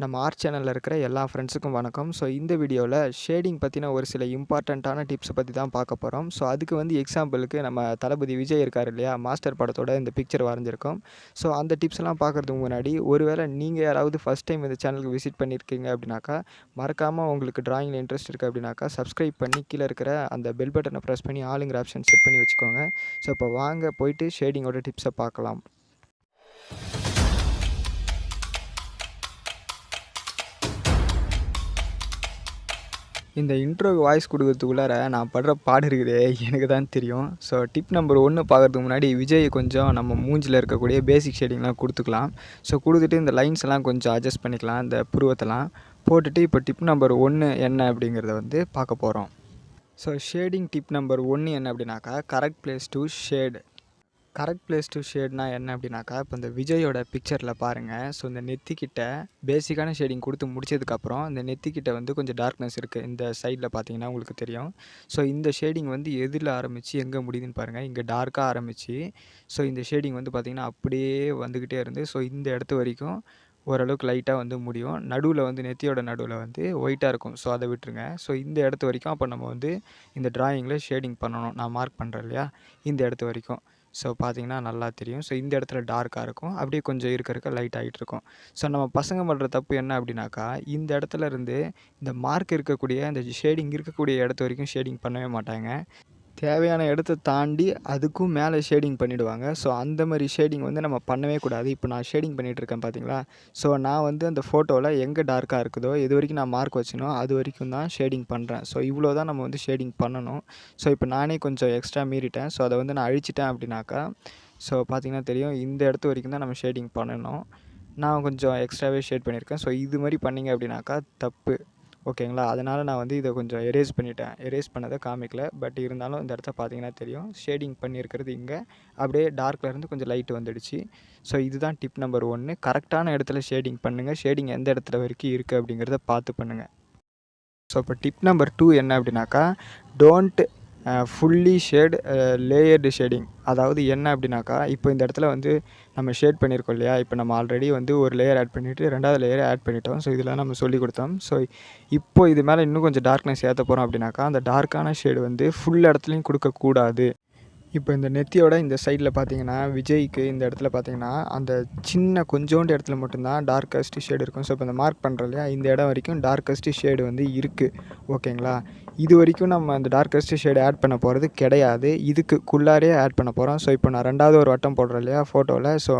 நம்ம ஆர்ட் சேனலில் இருக்கிற எல்லா ஃப்ரெண்ட்ஸுக்கும் வணக்கம். ஸோ இந்த வீடியோவில் ஷேடிங் பற்றின ஒரு சில இம்பார்ட்டண்ட்டான டிப்ஸை பற்றி தான் பார்க்க போகிறோம். ஸோ அதுக்கு வந்து எக்ஸாம்பிளுக்கு நம்ம தளபதி விஜய் இருக்கார் இல்லையா, மாஸ்டர் படத்தோட இந்த பிக்சர் வரைஞ்சிருக்கோம். ஸோ அந்த டிப்ஸ்லாம் பார்க்குறதுக்கு முன்னாடி ஒருவேளை நீங்கள் யாராவது ஃபஸ்ட் டைம் இந்த சேனலுக்கு விசிட் பண்ணியிருக்கீங்க அப்படின்னாக்கா, மறக்காமல் உங்களுக்கு டிராயிங்கில் இன்ட்ரெஸ்ட் இருக்குது அப்படின்னாக்கா சப்ஸ்கிரைப் பண்ணி கீழே இருக்கிற அந்த பெல் பட்டனை ப்ரெஸ் பண்ணி ஆளுங்கிற ஆப்ஷன் செட் பண்ணி வச்சுக்கோங்க. ஸோ இப்போ வாங்க போயிட்டு ஷேடிங்கோட டிப்ஸை பார்க்கலாம். இந்த இன்ட்ரோக்கு வாய்ஸ் கொடுக்கறதுக்குள்ளார நான் படுற பாடு இருக்குதே எனக்கு தான் தெரியும். ஸோ டிப் நம்பர் 1 பார்க்குறதுக்கு முன்னாடி விஜய் கொஞ்சம் நம்ம மூஞ்சில் இருக்கக்கூடிய பேசிக் ஷேடிங்லாம் கொடுத்துக்கலாம். ஸோ கொடுத்துட்டு இந்த லைன்ஸ் எல்லாம் கொஞ்சம் அட்ஜஸ்ட் பண்ணிக்கலாம், இந்த புருவத்தெல்லாம் போட்டுட்டு இப்போ டிப் நம்பர் 1 என்ன அப்படிங்கிறத வந்து பார்க்க போகிறோம். ஸோ ஷேடிங் டிப் நம்பர் 1 என்ன அப்படின்னாக்கா, correct place to shade. Correct place to ஷேட்னா என்ன அப்படின்னாக்கா, இப்போ இந்த விஜயோட பிக்சரில் பாருங்கள். ஸோ இந்த நெத்திக்கிட்ட பேசிக்கான ஷேடிங் கொடுத்து முடிச்சதுக்கப்புறம் இந்த நெத்திக்கிட்ட வந்து கொஞ்சம் டார்க்னஸ் இருக்குது. இந்த சைடில் பார்த்தீங்கன்னா உங்களுக்கு தெரியும். ஸோ இந்த ஷேடிங் வந்து எதில் ஆரம்பித்து எங்கே முடியுதுன்னு பாருங்கள். இங்கே டார்க்காக ஆரம்பித்து ஸோ இந்த ஷேடிங் வந்து பார்த்திங்கன்னா அப்படியே வந்துக்கிட்டே இருந்து ஸோ இந்த இடத்து வரைக்கும் ஓரளவுக்கு லைட்டாக வந்து முடியும். நடுவில் வந்து நெத்தியோட நடுவில் வந்து ஒயிட்டாக இருக்கும். ஸோ அதை விட்டுருங்க. ஸோ இந்த இடத்து வரைக்கும் அப்போ நம்ம வந்து இந்த ட்ராயிங்கில் ஷேடிங் பண்ணணும். நான் மார்க் பண்ணுறேன் இல்லையா, இந்த இடத்து வரைக்கும். ஸோ பார்த்தீங்கன்னா நல்லா தெரியும். ஸோ இந்த இடத்துல டார்க்காக இருக்கும், அப்படியே கொஞ்சம் இருக்க லைட் ஆகிட்டு இருக்கும். ஸோ நம்ம பசங்க பண்ணுற தப்பு என்ன அப்படின்னாக்கா, இந்த இடத்துல இருந்து இந்த மார்க் இருக்கக்கூடிய இந்த ஷேடிங் இருக்கக்கூடிய இடத்து வரைக்கும் ஷேடிங் பண்ணவே மாட்டாங்க. தேவையான இடத்த தாண்டி அதுக்கும் மேலே ஷேடிங் பண்ணிவிடுவாங்க. ஸோ அந்த மாதிரி ஷேடிங் வந்து நம்ம பண்ணவே கூடாது. இப்போ நான் ஷேடிங் பண்ணிகிட்ருக்கேன் பார்த்தீங்களா. ஸோ நான் வந்து அந்த ஃபோட்டோவில் எங்கே டார்க்காக இருக்குதோ, எது வரைக்கும் நான் மார்க் வச்சனோ அது வரைக்கும் தான் ஷேடிங் பண்ணுறேன். ஸோ இவ்வளோ தான் நம்ம வந்து ஷேடிங் பண்ணணும். ஸோ இப்போ நானே கொஞ்சம் எக்ஸ்ட்ரா மீறிட்டேன். ஸோ அதை வந்து நான் அழிச்சிட்டேன் அப்படின்னாக்கா, ஸோ பார்த்திங்கன்னா தெரியும், இந்த இடத்து வரைக்கும் தான் நம்ம ஷேடிங் பண்ணணும். நான் கொஞ்சம் எக்ஸ்ட்ராவே ஷேட் பண்ணியிருக்கேன். ஸோ இது மாதிரி பண்ணிங்க அப்படின்னாக்கா தப்பு, ஓகேங்களா. அதனால் நான் வந்து இதை கொஞ்சம் எரேஸ் பண்ணிட்டேன். எரேஸ் பண்ணதை காமிக்கல, பட் இருந்தாலும் இந்த இடத்த பார்த்தீங்கன்னா தெரியும், ஷேடிங் பண்ணியிருக்கிறது இங்கே அப்படியே டார்க்லேருந்து கொஞ்சம் லைட்டு வந்துடுச்சு. ஸோ இதுதான் டிப் நம்பர் 1. கரெக்டான இடத்துல ஷேடிங் பண்ணுங்கள். ஷேடிங் எந்த இடத்துல வரைக்கும் இருக்குது அப்படிங்கிறத பார்த்து பண்ணுங்கள். ஸோ இப்போ டிப் நம்பர் 2 என்ன அப்படின்னாக்கா, don't fully shade layered shading. அதாவது என்ன அப்படின்னாக்கா, இப்போ இந்த இடத்துல வந்து நம்ம ஷேட் பண்ணியிருக்கோம் இல்லையா, இப்போ நம்ம ஆல்ரெடி வந்து ஒரு லேயர் ஆட் பண்ணிவிட்டு 2வது லேயரை ஆட் பண்ணிட்டோம். ஸோ இதெல்லாம் நம்ம சொல்லி கொடுத்தோம். ஸோ இப்போ இது மேலே இன்னும் கொஞ்சம் டார்க்னஸ் ஏற்ற போகிறோம் அப்படின்னாக்கா, அந்த டார்க்கான ஷேடு வந்து ஃபுல் இடத்துலையும் கொடுக்கக்கூடாது. இப்போ இந்த நெத்தியோட இந்த சைடில் பார்த்தீங்கன்னா, விஜய்க்கு இந்த இடத்துல பார்த்தீங்கன்னா, அந்த சின்ன கொஞ்சோண்டு இடத்துல மட்டும்தான் டார்க்கஸ்ட் ஷேடு இருக்கும். ஸோ இப்போ இந்த மார்க் பண்ணுறோம் இல்லையா, இந்த இடம் வரைக்கும் டார்க்கஸ்ட் ஷேடு வந்து இருக்குது, ஓகேங்களா. இது வரைக்கும் நம்ம அந்த டார்க்கஸ்ட் ஷேடு ஆட் பண்ண போகிறது கிடையாது. இதுக்குள்ளாரே ஆட் பண்ண போகிறோம். ஸோ இப்போ நான் 2வது ஒரு வட்டம் போடுறேன் இல்லையா ஃபோட்டோவில். ஸோ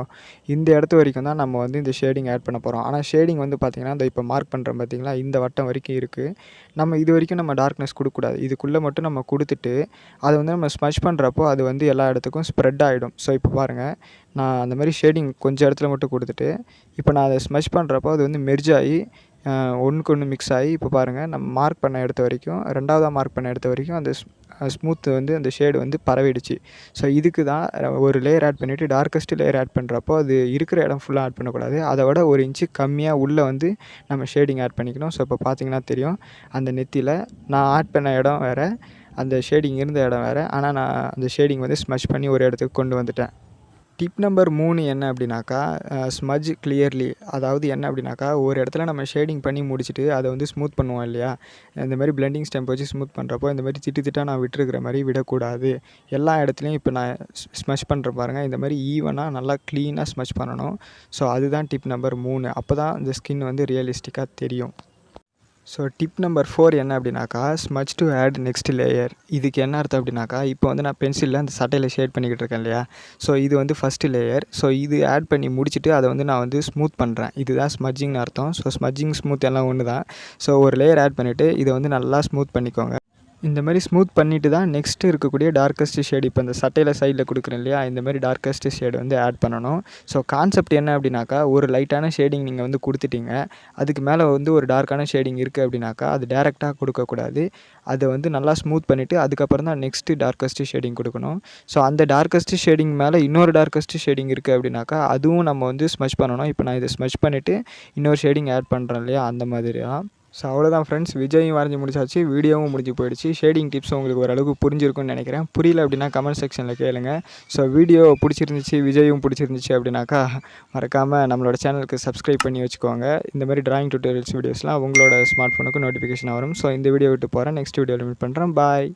இந்த இடத்து வரைக்கும் தான் நம்ம வந்து இந்த ஷேடிங் ஆட் பண்ண போகிறோம். ஆனால் ஷேடிங் வந்து பார்த்திங்கன்னா, இந்த இப்போ மார்க் பண்ணுறோம் பார்த்தீங்களா, இந்த வட்டம் வரைக்கும் இருக்குது. நம்ம இது வரைக்கும் நம்ம டார்க்னஸ் கொடுக்கக்கூடாது. இதுக்குள்ளே மட்டும் நம்ம கொடுத்துட்டு அதை வந்து நம்ம ஸ்மஷ் பண்ணுறப்போ அது வந்து எல்லா இடத்துக்கும் ஸ்ப்ரெட் ஆகிடும். ஸோ இப்போ பாருங்கள், நான் அந்த மாதிரி ஷேடிங் கொஞ்சம் இடத்துல மட்டும் கொடுத்துட்டு இப்போ நான் அதை ஸ்மஷ் பண்ணுறப்போ அது வந்து மெர்ஜ் ஆகி ஒன்றுக்கு ஒன்று மிக்ஸ் ஆகி இப்போ பாருங்கள், நம்ம மார்க் பண்ண இடத்த வரைக்கும் 2வதாக மார்க் பண்ண இடத்த வரைக்கும் அந்த ஸ்மூத் வந்து அந்த ஷேடு வந்து பரவிடுச்சு. ஸோ இதுக்கு தான் ஒரு லேயர் ஆட் பண்ணிவிட்டு டார்க்கஸ்ட் லேயர் ஆட் பண்ணுறப்போ அது இருக்கிற இடம் ஃபுல்லாக ஆட் பண்ணக்கூடாது. அதை விட 1 இன்ச்சு கம்மியாக உள்ளே வந்து நம்ம ஷேடிங் ஆட் பண்ணிக்கணும். ஸோ இப்போ பார்த்தீங்கன்னா தெரியும், அந்த நெத்தியில் நான் ஆட் பண்ண இடம் வேறு, அந்த ஷேடிங் இருந்த இடம் வேறு. ஆனால் நான் அந்த ஷேடிங் வந்து ஸ்மஷ் பண்ணி ஒரு இடத்துக்கு கொண்டு வந்துட்டேன். டிப் நம்பர் 3 என்ன அப்படின்னாக்கா, ஸ்மஜ் கிளியர்லி. அதாவது என்ன அப்படின்னாக்கா, ஒரு இடத்துல நம்ம ஷேடிங் பண்ணி முடிச்சுட்டு அதை வந்து ஸ்மூத் பண்ணுவோம் இல்லையா, இந்த மாதிரி பிளெண்டிங் ஸ்டெம்ப் வச்சு ஸ்மூத் பண்ணுறப்போ இந்த மாதிரி திட்டாக நான் விட்டுருக்கிற மாதிரி விடக்கூடாது. எல்லா இடத்துலையும் இப்போ நான் ஸ்மஷ் பண்ணுறேன் பாருங்கள், இந்த மாதிரி ஈவனாக நல்லா க்ளீனாக ஸ்மஷ் பண்ணணும். ஸோ அதுதான் டிப் நம்பர் 3. அப்போ தான் இந்த ஸ்கின் வந்து ரியலிஸ்டிக்காக தெரியும். ஸோ டிப் நம்பர் 4 என்ன அப்படின்னாக்கா, smudge to add next layer. இதுக்கு என்ன அர்த்தம் அப்படின்னாக்கா, இப்போ வந்து நான் பென்சிலில் அந்த சட்டையில் ஷேட் பண்ணிக்கிட்டு இருக்கேன் இல்லையா, ஸோ இது வந்து ஃபஸ்ட்டு லேயர். ஸோ இது ஆட் பண்ணி முடிச்சுட்டு அதை வந்து நான் வந்து ஸ்மூத் பண்ணுறேன். இதுதான் ஸ்மஜ்ஜிங்னு அர்த்தம். ஸோ ஸ்மஜ்ஜிங் ஸ்மூத் எல்லாம் ஒன்று தான். ஸோ ஒரு லேயர் ஆட் பண்ணிவிட்டு இதை வந்து நல்லா ஸ்மூத் பண்ணிக்கோங்க. இந்த மாதிரி ஸ்மூத் பண்ணிவிட்டு தான் நெக்ஸ்ட்டு இருக்கக்கூடிய டார்க்கஸ்ட் ஷேடு, இப்போ இந்த சட்டையில் சைடில் கொடுக்குறேன் இல்லையா, இந்த மாதிரி டார்க்கஸ்ட் ஷேடு வந்து ஆட் பண்ணணும். ஸோ கான்செப்ட் என்ன அப்படின்னாக்கா, ஒரு லைட்டான ஷேடிங் நீங்கள் வந்து கொடுத்துட்டீங்க, அதுக்கு மேலே வந்து ஒரு டார்க்கான ஷேடிங் இருக்குது அப்படின்னாக்கா அது டேரெக்டாக கொடுக்கக்கூடாது. அதை வந்து நல்லா ஸ்மூத் பண்ணிவிட்டு அதுக்கப்புறம் தான் நெக்ஸ்ட்டு டார்க்கஸ்ட் ஷேடிங் கொடுக்கணும். ஸோ அந்த டார்க்கஸ்ட் ஷேடிங் மேலே இன்னொரு டார்க்கஸ்ட் ஷேடிங் இருக்குது அப்படின்னாக்கா அதுவும் நம்ம வந்து ஸ்மஷ் பண்ணணும். இப்போ நான் இதை ஸ்மஷ் பண்ணிவிட்டு இன்னொரு ஷேடிங் ஆட் பண்ணுறேன் இல்லையா, அந்த மாதிரி தான். ஸோ அவ்வளோதான் ஃப்ரெண்ட்ஸ், விஜயும் வரைஞ்சி முடிச்சாச்சு, வீடியோவும் முடிஞ்சு போயிடுச்சு. ஷேடிங் டிப்ஸ் உங்களுக்கு ஓரளவுக்கு புரிஞ்சிருக்கும்னு நினைக்கிறேன். புரியல அப்படின்னா கமெண்ட் செக்ஷனில் கேளுங்க. ஸோ வீடியோ பிடிச்சிருந்துச்சி, விஜயும் பிடிச்சிருந்துச்சி அப்படின்னாக்கா மறக்காமல் நம்மளோட சேனலுக்கு சப்ஸ்கிரைப் பண்ணி வச்சுக்கோங்க. இந்த மாதிரி டிராயிங் டியூட்டோரியல்ஸ் வீடியோஸ்லாம் உங்களோட ஸ்மார்ட் ஃபோனுக்கு நோட்டிஃபிகேஷன் வரும். ஸோ இந்த வீடியோ விட்டு போகிறேன், நெக்ஸ்ட் வீடியோவில் மீட் பண்ணுறேன். பாய்.